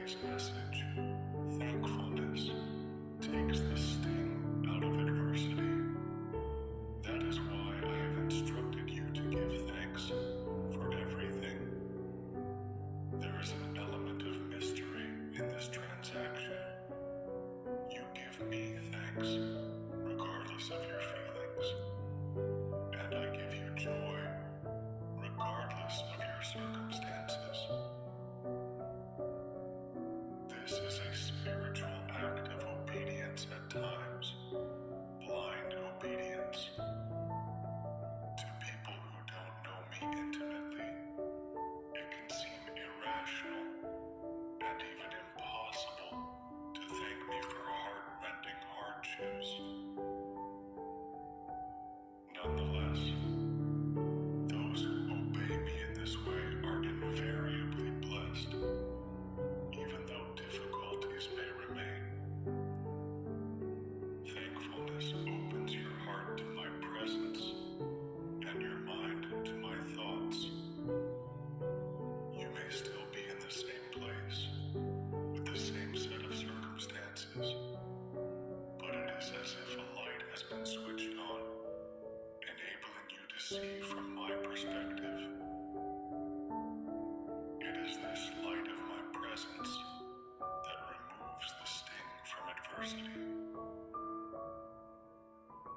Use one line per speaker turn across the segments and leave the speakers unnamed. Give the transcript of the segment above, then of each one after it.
today's message, thankfulness takes the sting out of adversity. That is why I have instructed you to give thanks for everything. There is an element of mystery in this transaction. You give me thanks, regardless of your feelings, and I give you joy, regardless of your circumstances. This is a spiritual act of obedience at times, blind obedience. To people who don't know me intimately, it can seem irrational and even impossible to thank me for heart-rending hardships. Nonetheless, those who obey me in this way are invariably blessed, even though difficulties may remain. Thankfulness opens your heart to my presence and your mind to my thoughts. You may still be in the same place, with the same set of circumstances, but it is as if a light has been switched on, enabling you to see from my perspective. It is this light of my presence that removes the sting from adversity.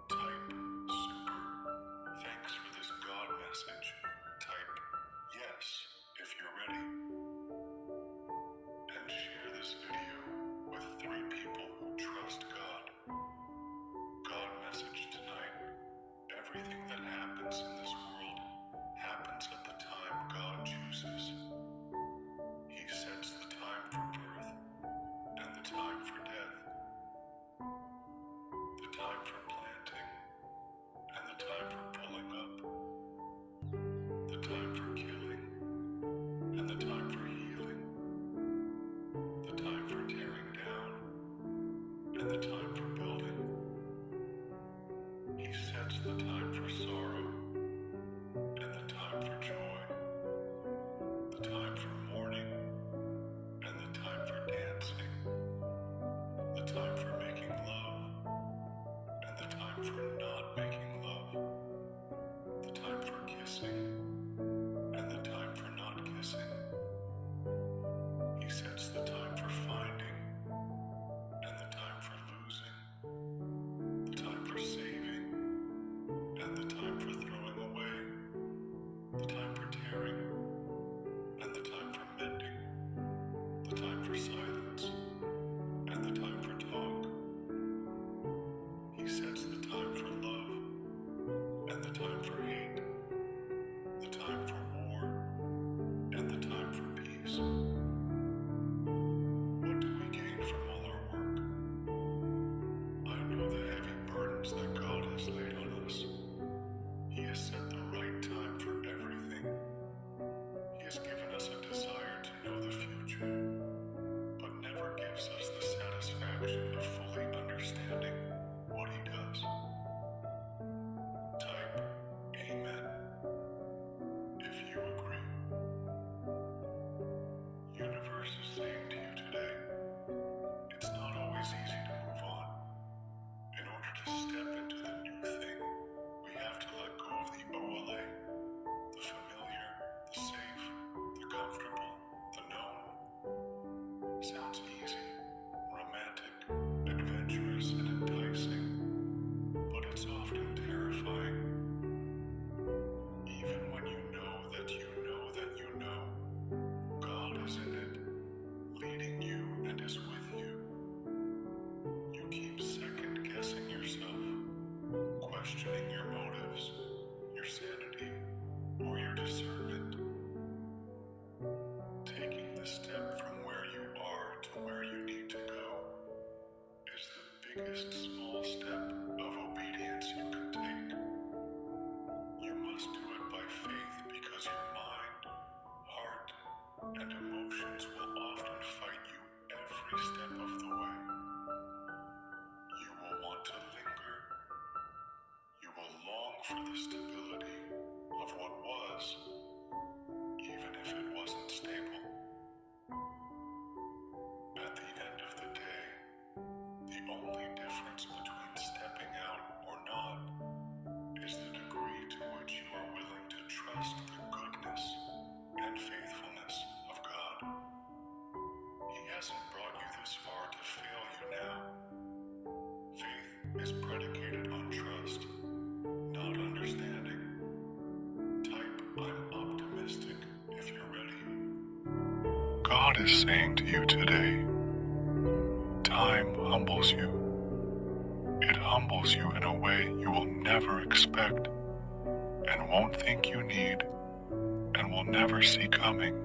Type super. Thanks for this God message. Type yes if you're ready. And share this video with 3 people who trust God. God message tonight. Everything that happens in this world happens at the time God chooses. He sets the time for birth and the time for death, the time for planting and the time for pulling up, the time for killing and the time for healing, the time for tearing down and the time for building. He sets the time for sorrow and the time for joy, the time for mourning and the time for dancing, the time for making love and the time for not making love, the time for kissing and the time for not kissing. He sets the time for finding and the time for losing, the time for saving and the time for throwing away, the time for tearing and the time for mending, the time for silence and the time for talk. He sets the time for love and the time for hate, the time for war and the time for peace. What do we gain from all our work? I know the heavy burdens that God has laid on us. He has set the right time for everything. He has given us a desire to know the future, but never gives us the satisfaction of fully understanding what He does. Type Amen if you agree. Universe is saying to you today, it's not always easy to move on. In order to step into the new thing, we have to let go of the OLA, the familiar, the safe, the comfortable, the known. Sounds easy, romantic, adventurous, and enticing, but it's often terrifying. Even when you know that you know that you know, God is in it, leading you and is with you. You keep second-guessing yourself, questioning your motives, your sanity, or your discernment. Taking the step from where you are to where you need to go is the biggest small step of obedience you can take. You must do it by faith because your mind, heart, and emotions will often fight you every step of the way. You will want to linger. You will long for the stability of what was, even if it wasn't stable. is predicated on trust, not understanding. Type I'm optimistic if you're ready. God is saying to you today, time humbles you. It humbles you in a way you will never expect and won't think you need and will never see coming.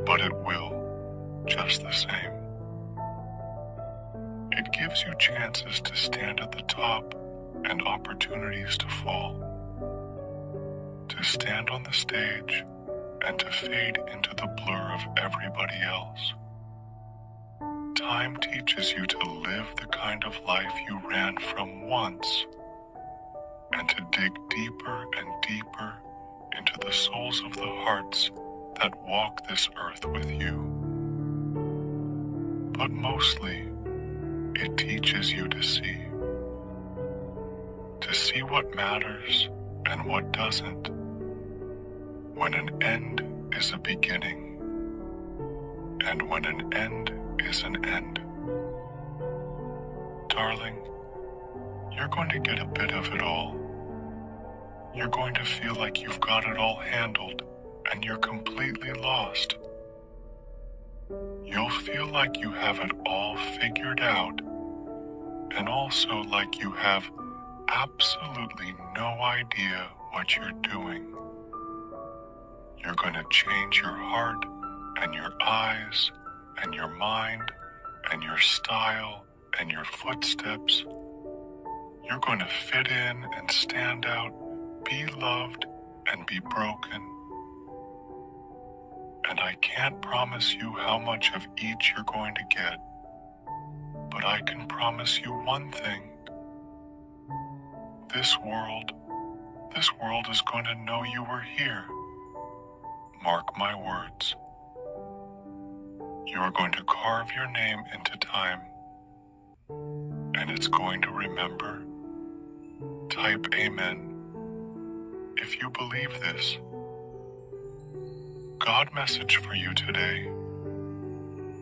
But it will, just the same. It gives you chances to stand at the top and opportunities to fall. To stand on the stage and to fade into the blur of everybody else. Time teaches you to live the kind of life you ran from once and to dig deeper and deeper into the souls of the hearts that walk this earth with you. But mostly, it teaches you to see what matters and what doesn't, when an end is a beginning, and when an end is an end. Darling, you're going to get a bit of it all. You're going to feel like you've got it all handled and you're completely lost. You'll feel like you have it all figured out, and also like you have absolutely no idea what you're doing. You're going to change your heart and your eyes and your mind and your style and your footsteps. You're going to fit in and stand out, be loved and be broken. And I can't promise you how much of each you're going to get, but I can promise you one thing. This world is going to know you were here. Mark my words. You are going to carve your name into time, and it's going to remember. Type amen if you believe this. God message for you today.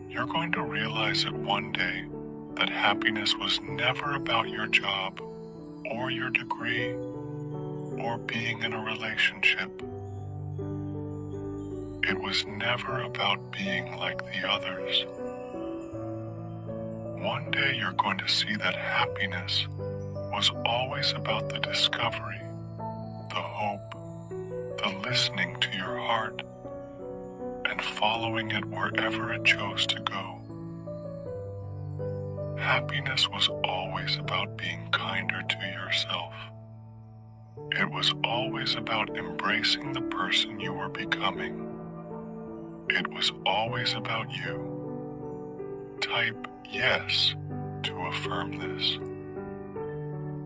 You're going to realize it one day that happiness was never about your job or your degree or being in a relationship. It was never about being like the others. One day you're going to see that happiness was always about the discovery, the hope, the listening to your heart, and following it wherever it chose to go. Happiness was always about being kinder to yourself. It was always about embracing the person you were becoming. It was always about you. Type yes to affirm this.